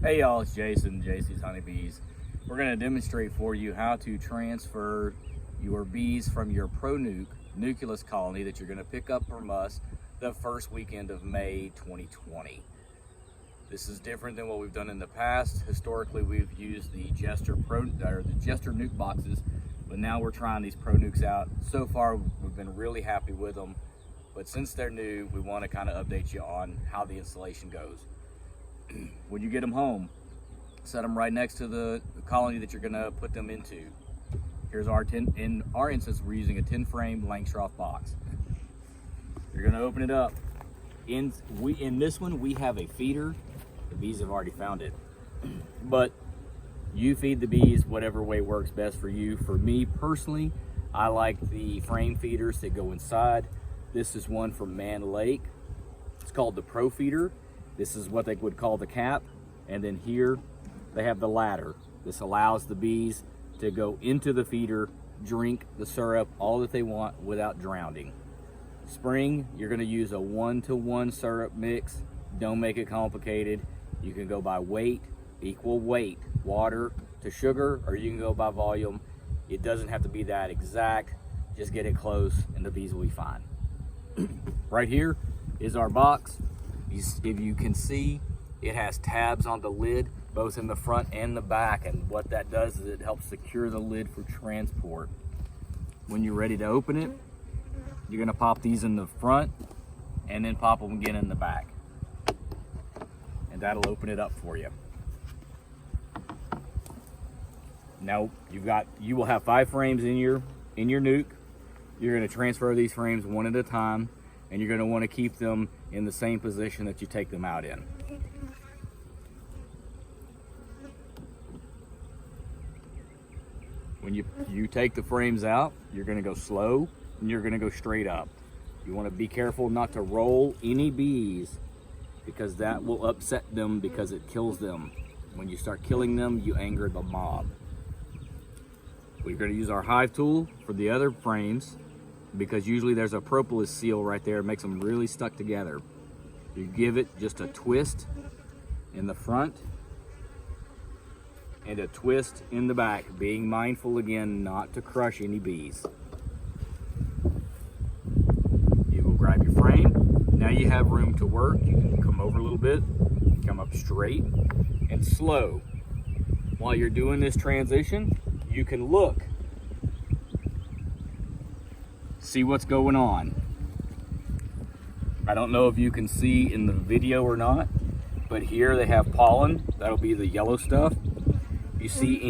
Hey y'all, it's Jason, JC's Honeybees. We're going to demonstrate for you how to transfer your bees from your nucleus colony that you're going to pick up from us the first weekend of May 2020. This is different than what we've done in the past. Historically, we've used the Jester nuke boxes, but now we're trying these Pro Nukes out. So far, we've been really happy with them, but since they're new, we want to kind of update you on how the installation goes. When you get them home, set them right next to the colony that you're going to put them into. Here's our in our instance, we're using a 10 frame langstroth box. You're going to open it up. In this one, we have a feeder. The bees have already found it, but you feed the bees whatever way works best for you. For me personally, I like the frame feeders that go inside. This is one from Man Lake. It's called the Pro Feeder. This is what they would call the cap. And then here they have the ladder. This allows the bees to go into the feeder, drink the syrup, all that they want without drowning. Spring, you're gonna use a 1-to-1 syrup mix. Don't make it complicated. You can go by weight, equal weight, water to sugar, or you can go by volume. It doesn't have to be that exact. Just get it close and the bees will be fine. Right here is our box. If you can see, it has tabs on the lid, both in the front and the back. And what that does is it helps secure the lid for transport. When you're ready to open it, you're gonna pop these in the front and then pop them again in the back. And that'll open it up for you. Now you will have 5 frames in your nuke. You're gonna transfer these frames one at a time, and you're gonna wanna keep them in the same position that you take them out in. When you take the frames out, you're gonna go slow and you're gonna go straight up. You wanna be careful not to roll any bees because that will upset them because it kills them. When you start killing them, you anger the mob. We're gonna use our hive tool for the other frames because usually there's a propolis seal right there. It makes them really stuck together. You give it just a twist in the front and a twist in the back, being mindful again not to crush any bees. You will grab your frame. Now you have room to work. You can come over a little bit, come up straight and slow. While you're doing this transition, you can look, see what's going on. I don't know if you can see in the video or not, but here they have pollen. That'll be the yellow stuff. You see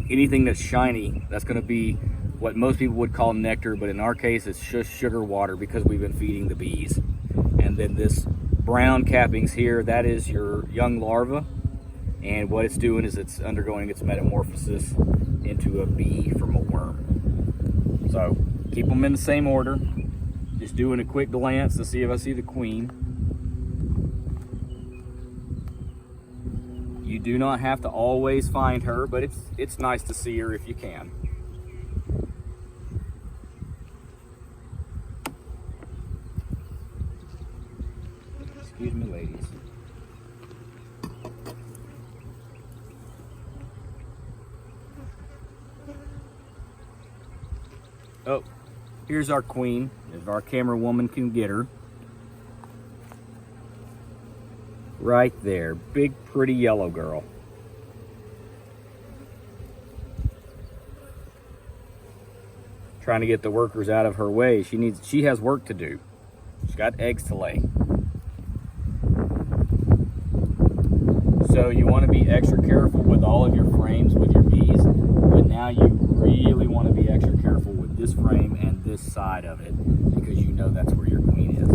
anything that's shiny, that's gonna be what most people would call nectar, but in our case, it's just sugar water because we've been feeding the bees. And then this brown cappings here, that is your young larva. And what it's doing is it's undergoing its metamorphosis into a bee from a worm. So keep them in the same order. Just doing a quick glance to see if I see the queen. You do not have to always find her, but it's nice to see her if you can. Excuse me, ladies. Oh, here's our queen, if our camera woman can get her. Right there, big pretty yellow girl. Trying to get the workers out of her way. She has work to do. She's got eggs to lay. So you want to be extra careful with all of your frames with your bees, but now you really want to be extra careful with this frame and this side of it because you know that's where your queen is.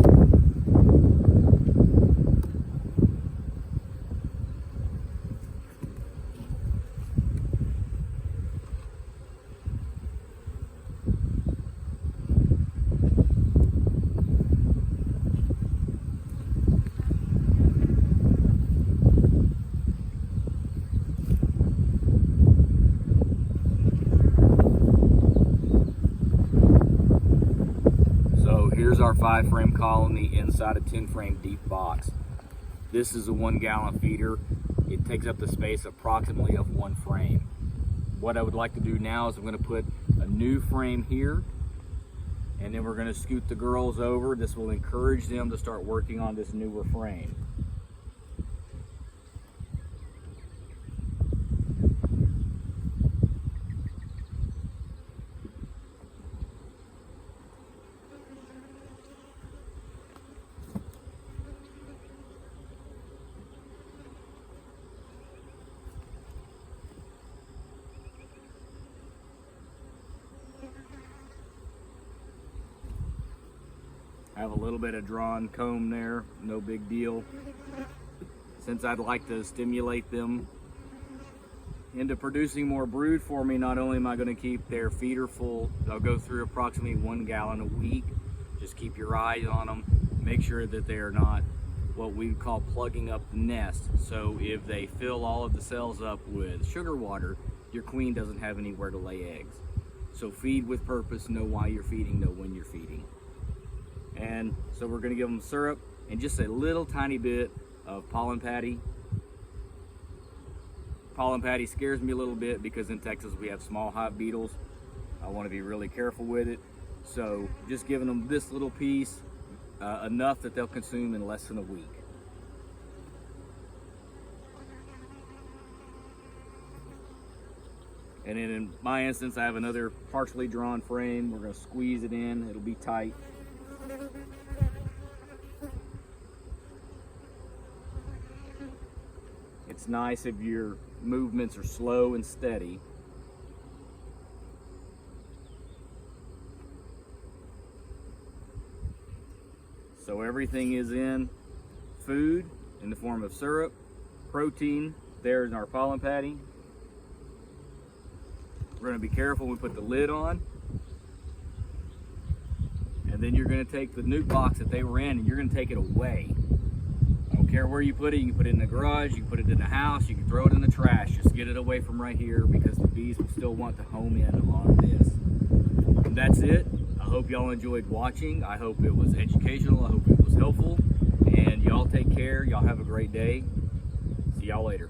Here's our 5 frame colony inside a 10 frame deep box. This is a 1 gallon feeder. It takes up the space approximately of 1 frame. What I would like to do now is I'm going to put a new frame here, and then we're going to scoot the girls over. This will encourage them to start working on this newer frame. I have a little bit of drawn comb there, no big deal. Since I'd like to stimulate them into producing more brood for me, not only am I going to keep their feeder full, they'll go through approximately 1 gallon a week. Just keep your eyes on them. Make sure that they are not what we call plugging up the nest. So if they fill all of the cells up with sugar water, your queen doesn't have anywhere to lay eggs. So feed with purpose, know why you're feeding, know when you're feeding. And so we're going to give them syrup and just a little tiny bit of pollen patty. Pollen patty scares me a little bit because in Texas we have small hive beetles. I want to be really careful with it. So just giving them this little piece, enough that they'll consume in less than a week. And then in my instance, I have another partially drawn frame. We're going to squeeze it in. It'll be tight. It's nice if your movements are slow and steady. So everything is in food in the form of syrup, protein. There's our pollen patty. We're going to be careful when we put the lid on. And then you're going to take the nuke box that they were in and you're going to take it away. I don't care where you put it. You can put it in the garage, you can put it in the house, you can throw it in the trash. Just get it away from right here because the bees will still want to home in on this. And that's it. I hope y'all enjoyed watching. I hope it was educational. I hope it was helpful. And y'all take care. Y'all have a great day. See y'all later.